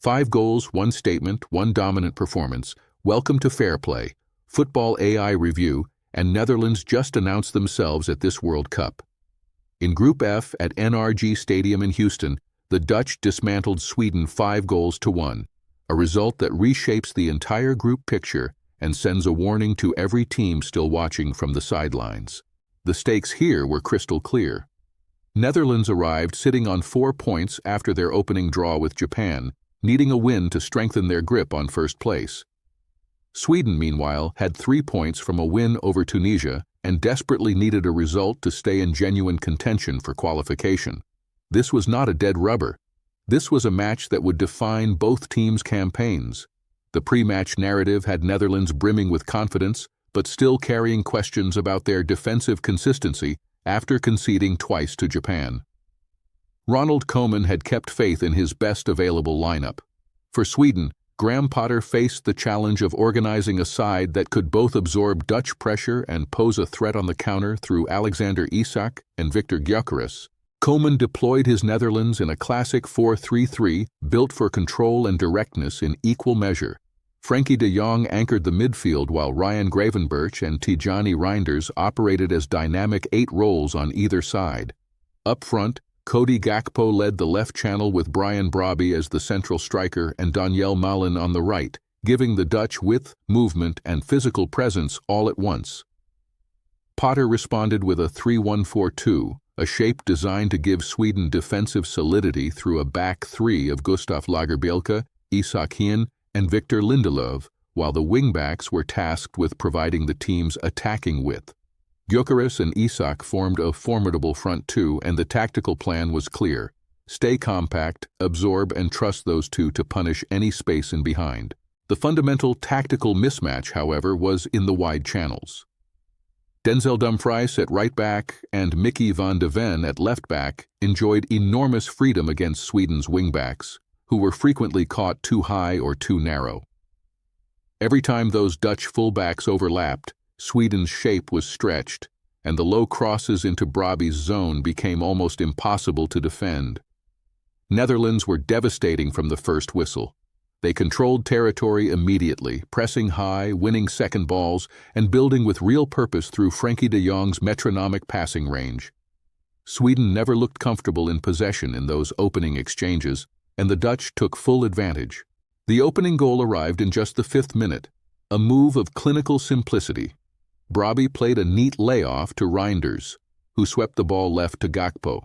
5 goals, 1 statement, 1 dominant performance. Welcome to FairPlay, Football AI Review, and Netherlands just announced themselves at this World Cup. In Group F at NRG Stadium in Houston, the Dutch dismantled Sweden 5-1, a result that reshapes the entire group picture and sends a warning to every team still watching from the sidelines. The stakes here were crystal clear. Netherlands arrived sitting on 4 points after their opening draw with Japan, needing a win to strengthen their grip on first place. Sweden, meanwhile, had 3 points from a win over Tunisia and desperately needed a result to stay in genuine contention for qualification. This was not a dead rubber. This was a match that would define both teams' campaigns. The pre-match narrative had Netherlands brimming with confidence, but still carrying questions about their defensive consistency after conceding twice to Japan. Ronald Koeman had kept faith in his best available lineup. For Sweden, Graham Potter faced the challenge of organizing a side that could both absorb Dutch pressure and pose a threat on the counter through Alexander Isak and Victor Gyökeres. Koeman deployed his Netherlands in a classic 4-3-3 built for control and directness in equal measure. Frenkie de Jong anchored the midfield while Ryan Gravenberch and Tijani Reinders operated as dynamic 8 roles on either side. Up front, Cody Gakpo led the left channel with Brian Brobby as the central striker and Daniel Malen on the right, giving the Dutch width, movement, and physical presence all at once. Potter responded with a 3-1-4-2, a shape designed to give Sweden defensive solidity through a back 3 of Gustav Lagerbielke, Isak Hien, and Victor Lindelöf, while the wingbacks were tasked with providing the team's attacking width. Gyökeres and Isak formed a formidable front two, and the tactical plan was clear. Stay compact, absorb, and trust those two to punish any space in behind. The fundamental tactical mismatch, however, was in the wide channels. Denzel Dumfries at right back and Mickey van de Ven at left back enjoyed enormous freedom against Sweden's wingbacks, who were frequently caught too high or too narrow. Every time those Dutch fullbacks overlapped, Sweden's shape was stretched, and the low crosses into Brobby's zone became almost impossible to defend. Netherlands were devastating from the first whistle. They controlled territory immediately, pressing high, winning second balls, and building with real purpose through Frenkie de Jong's metronomic passing range. Sweden never looked comfortable in possession in those opening exchanges, and the Dutch took full advantage. The opening goal arrived in just the 5th minute, a move of clinical simplicity. Brobby played a neat layoff to Reinders, who swept the ball left to Gakpo.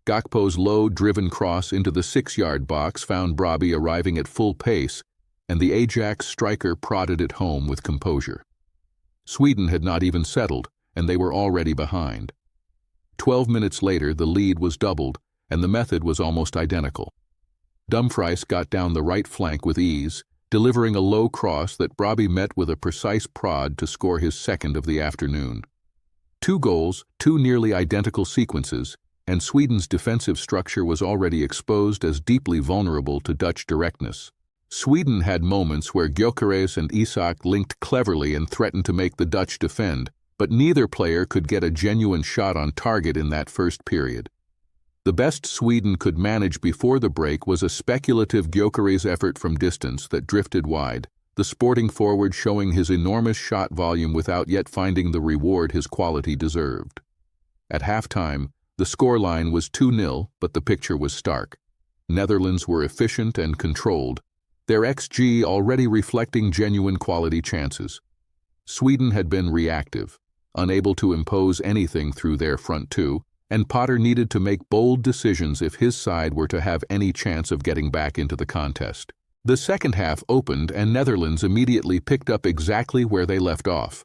Gakpo's low, driven cross into the 6-yard box found Brobby arriving at full pace, and the Ajax striker prodded it home with composure. Sweden had not even settled, and they were already behind. 12 minutes later, the lead was doubled, and the method was almost identical. Dumfries got down the right flank with ease, delivering a low cross that Brobby met with a precise prod to score his second of the afternoon. 2 goals, 2 nearly identical sequences, and Sweden's defensive structure was already exposed as deeply vulnerable to Dutch directness. Sweden had moments where Gyökeres and Isak linked cleverly and threatened to make the Dutch defend, but neither player could get a genuine shot on target in that first period. The best Sweden could manage before the break was a speculative Gyökeres effort from distance that drifted wide, the sporting forward showing his enormous shot volume without yet finding the reward his quality deserved. At halftime, the scoreline was 2-0, but the picture was stark. Netherlands were efficient and controlled, their XG already reflecting genuine quality chances. Sweden had been reactive, unable to impose anything through their front two, and Potter needed to make bold decisions if his side were to have any chance of getting back into the contest. The second half opened, and Netherlands immediately picked up exactly where they left off.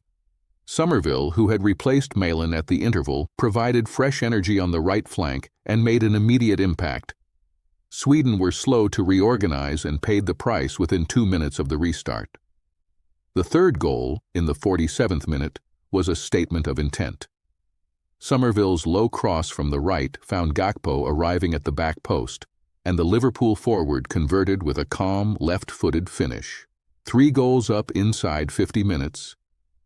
Somerville, who had replaced Malen at the interval, provided fresh energy on the right flank and made an immediate impact. Sweden were slow to reorganize and paid the price within 2 minutes of the restart. The third goal, in the 47th minute, was a statement of intent. Somerville's low cross from the right found Gakpo arriving at the back post, and the Liverpool forward converted with a calm, left-footed finish. 3 goals up inside 50 minutes.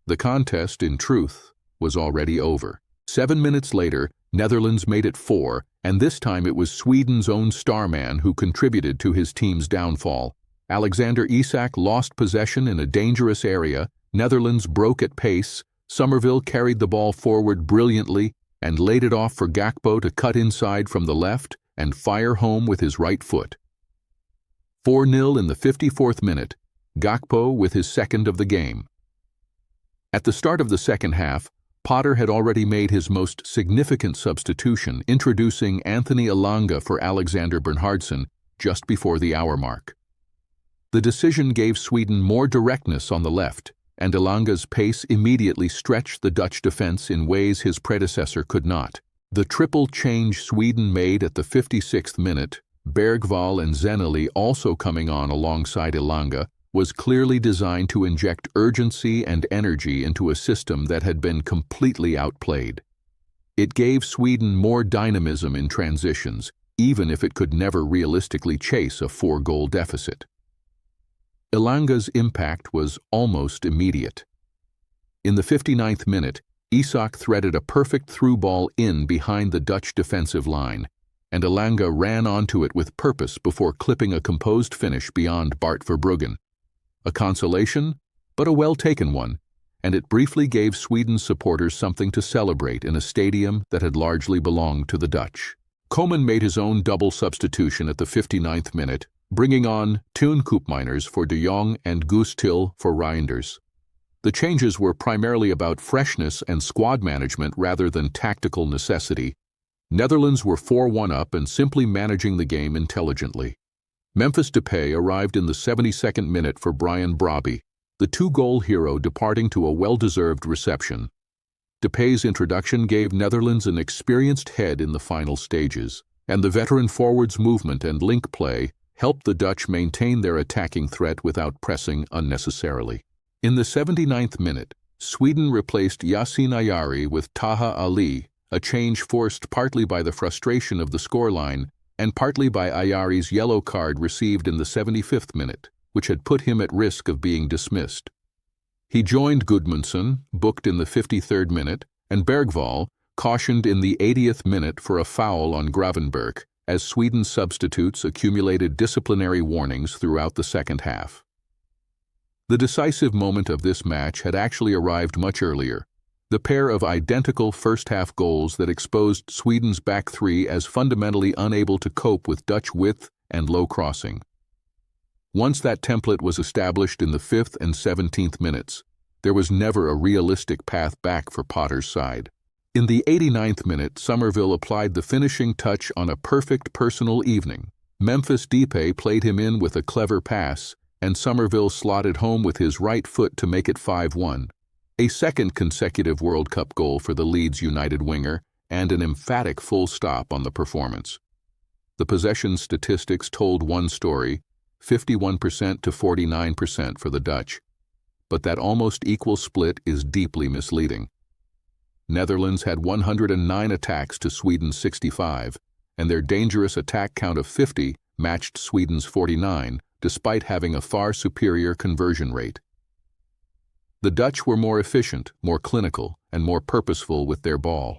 The contest, in truth, was already over. 7 minutes later, Netherlands made it 4, And this time it was Sweden's own starman who contributed to his team's downfall. Alexander Isak lost possession in a dangerous area, Netherlands broke at pace, Somerville carried the ball forward brilliantly and laid it off for Gakpo to cut inside from the left and fire home with his right foot. 4-0 in the 54th minute, Gakpo with his second of the game. At the start of the second half, Potter had already made his most significant substitution, introducing Anthony Elanga for Alexander Bernhardsson just before the hour mark. The decision gave Sweden more directness on the left, and Elanga's pace immediately stretched the Dutch defense in ways his predecessor could not. The triple change Sweden made at the 56th minute, Bergvall and Zeneli also coming on alongside Elanga, was clearly designed to inject urgency and energy into a system that had been completely outplayed. It gave Sweden more dynamism in transitions, even if it could never realistically chase a 4-goal deficit. Elanga's impact was almost immediate. In the 59th minute, Isak threaded a perfect through ball in behind the Dutch defensive line, and Elanga ran onto it with purpose before clipping a composed finish beyond Bart Verbruggen. A consolation, but a well-taken one, and it briefly gave Sweden's supporters something to celebrate in a stadium that had largely belonged to the Dutch. Koeman made his own double substitution at the 59th minute, bringing on Toon Koopmeiners for de Jong and Guus Til for Reinders. The changes were primarily about freshness and squad management rather than tactical necessity. Netherlands were 4-1 up and simply managing the game intelligently. Memphis Depay arrived in the 72nd minute for Brian Brobby, the 2-goal hero departing to a well-deserved reception. Depay's introduction gave Netherlands an experienced head in the final stages, and the veteran forward's movement and link play helped the Dutch maintain their attacking threat without pressing unnecessarily. In the 79th minute, Sweden replaced Yasin Ayari with Taha Ali, a change forced partly by the frustration of the scoreline and partly by Ayari's yellow card received in the 75th minute, which had put him at risk of being dismissed. He joined Gudmundsson, booked in the 53rd minute, and Bergvall, cautioned in the 80th minute for a foul on Gravenberch, as Sweden's substitutes accumulated disciplinary warnings throughout the second half. The decisive moment of this match had actually arrived much earlier. The pair of identical first-half goals that exposed Sweden's back three as fundamentally unable to cope with Dutch width and low crossing. Once that template was established in the 5th and 17th minutes, there was never a realistic path back for Potter's side. In the 89th minute, Somerville applied the finishing touch on a perfect personal evening. Memphis Depay played him in with a clever pass, and Somerville slotted home with his right foot to make it 5-1. A second consecutive World Cup goal for the Leeds United winger, and an emphatic full stop on the performance. The possession statistics told one story, 51% to 49% for the Dutch, but that almost equal split is deeply misleading. Netherlands had 109 attacks to Sweden's 65, and their dangerous attack count of 50 matched Sweden's 49, despite having a far superior conversion rate. The Dutch were more efficient, more clinical, and more purposeful with their ball.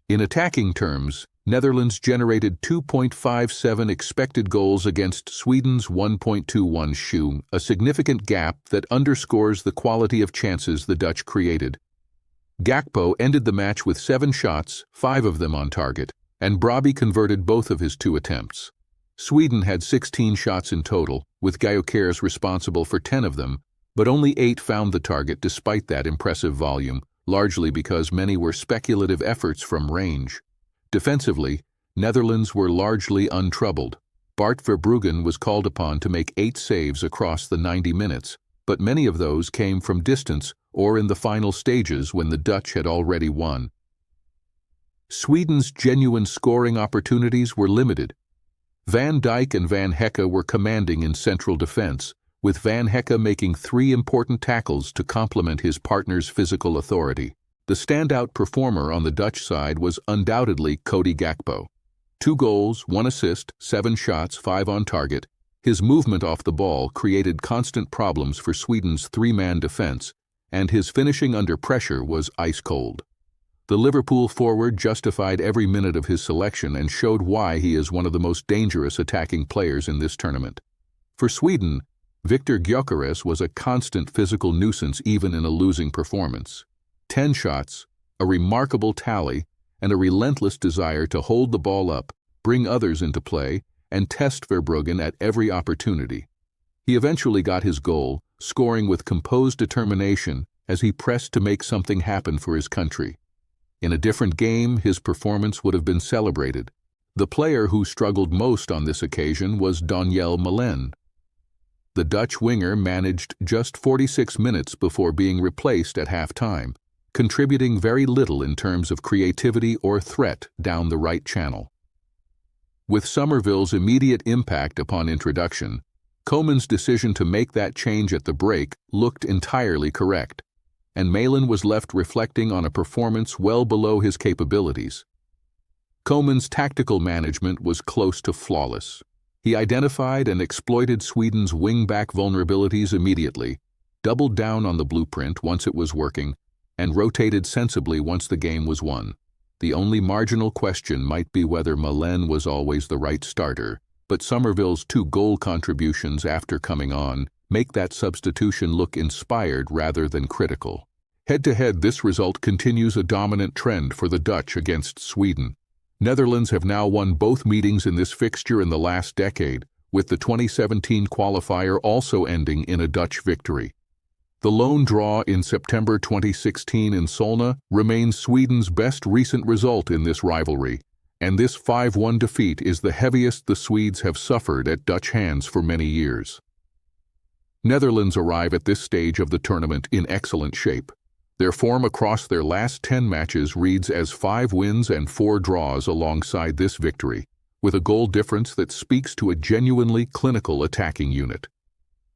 In attacking terms, Netherlands generated 2.57 expected goals against Sweden's 1.21 shoe, a significant gap that underscores the quality of chances the Dutch created. Gakpo ended the match with 7 shots, 5 of them on target, and Brobby converted both of his 2 attempts. Sweden had 16 shots in total, with Gyökeres responsible for 10 of them, but only 8 found the target despite that impressive volume, largely because many were speculative efforts from range. Defensively, Netherlands were largely untroubled. Bart Verbruggen was called upon to make 8 saves across the 90 minutes, but many of those came from distance or in the final stages when the Dutch had already won. Sweden's genuine scoring opportunities were limited. Van Dijk and Van Hecke were commanding in central defense, with Van Hecke making 3 important tackles to complement his partner's physical authority. The standout performer on the Dutch side was undoubtedly Cody Gakpo. 2 goals, 1 assist, 7 shots, 5 on target. His movement off the ball created constant problems for Sweden's 3-man defense, and his finishing under pressure was ice cold. The Liverpool forward justified every minute of his selection and showed why he is one of the most dangerous attacking players in this tournament. For Sweden, Viktor Gyökeres was a constant physical nuisance even in a losing performance. 10 shots, a remarkable tally, and a relentless desire to hold the ball up, bring others into play, and test Verbruggen at every opportunity. He eventually got his goal, scoring with composed determination as he pressed to make something happen for his country. In a different game, his performance would have been celebrated. The player who struggled most on this occasion was Daniel Malen. The Dutch winger managed just 46 minutes before being replaced at halftime, contributing very little in terms of creativity or threat down the right channel. With Somerville's immediate impact upon introduction, Koeman's decision to make that change at the break looked entirely correct, and Malen was left reflecting on a performance well below his capabilities. Koeman's tactical management was close to flawless. He identified and exploited Sweden's wing-back vulnerabilities immediately, doubled down on the blueprint once it was working, and rotated sensibly once the game was won. The only marginal question might be whether Malen was always the right starter, but Somerville's 2 goal contributions after coming on make that substitution look inspired rather than critical. Head-to-head, this result continues a dominant trend for the Dutch against Sweden. Netherlands have now won both meetings in this fixture in the last decade, with the 2017 qualifier also ending in a Dutch victory. The lone draw in September 2016 in Solna remains Sweden's best recent result in this rivalry, and this 5-1 defeat is the heaviest the Swedes have suffered at Dutch hands for many years. Netherlands arrive at this stage of the tournament in excellent shape. Their form across their last 10 matches reads as 5 wins and 4 draws alongside this victory, with a goal difference that speaks to a genuinely clinical attacking unit.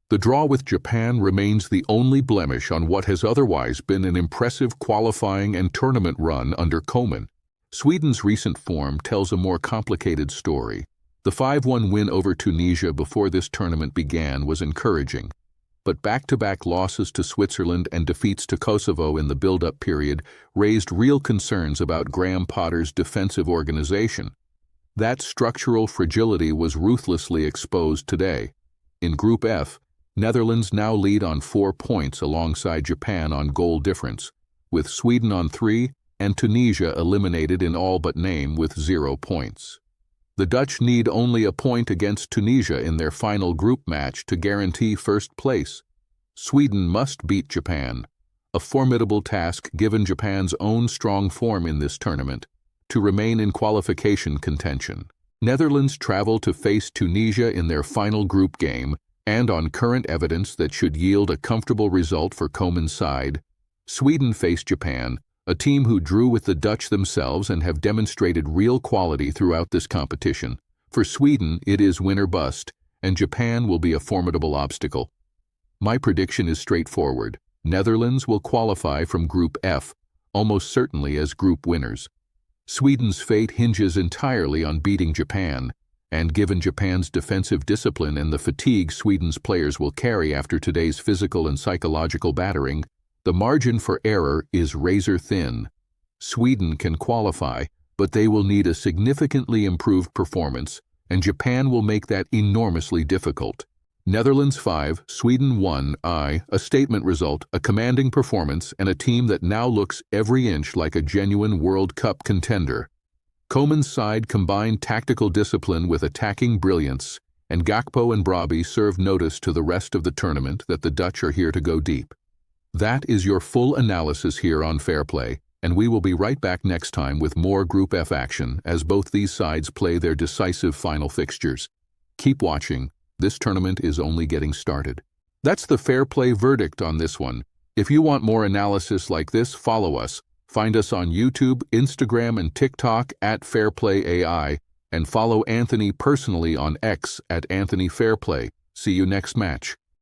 The draw with Japan remains the only blemish on what has otherwise been an impressive qualifying and tournament run under Koeman. Sweden's recent form tells a more complicated story. The 5-1 win over Tunisia before this tournament began was encouraging, but back-to-back losses to Switzerland and defeats to Kosovo in the build-up period raised real concerns about Graham Potter's defensive organization. That structural fragility was ruthlessly exposed today. In Group F, Netherlands now lead on 4 points alongside Japan on goal difference, with Sweden on 3 and Tunisia eliminated in all but name with 0 points. The Dutch need only a point against Tunisia in their final group match to guarantee first place. Sweden must beat Japan, a formidable task given Japan's own strong form in this tournament, to remain in qualification contention. Netherlands travel to face Tunisia in their final group game, and on current evidence that should yield a comfortable result for Koeman's side, Sweden face Japan, a team who drew with the Dutch themselves and have demonstrated real quality throughout this competition. For Sweden, it is win or bust, and Japan will be a formidable obstacle. My prediction is straightforward. Netherlands will qualify from Group F, almost certainly as group winners. Sweden's fate hinges entirely on beating Japan, and given Japan's defensive discipline and the fatigue Sweden's players will carry after today's physical and psychological battering, the margin for error is razor thin. Sweden can qualify, but they will need a significantly improved performance, and Japan will make that enormously difficult. Netherlands 5, Sweden 1, a statement result, a commanding performance, and a team that now looks every inch like a genuine World Cup contender. Koeman's side combined tactical discipline with attacking brilliance, and Gakpo and Brobby serve notice to the rest of the tournament that the Dutch are here to go deep. That is your full analysis here on FairPlay, and we will be right back next time with more Group F action as both these sides play their decisive final fixtures. Keep watching. This tournament is only getting started. That's the FairPlay verdict on this one. If you want more analysis like this, follow us. Find us on YouTube, Instagram, and TikTok at FairPlayAI, and follow Anthony personally on X at Anthony Fairplay. See you next match.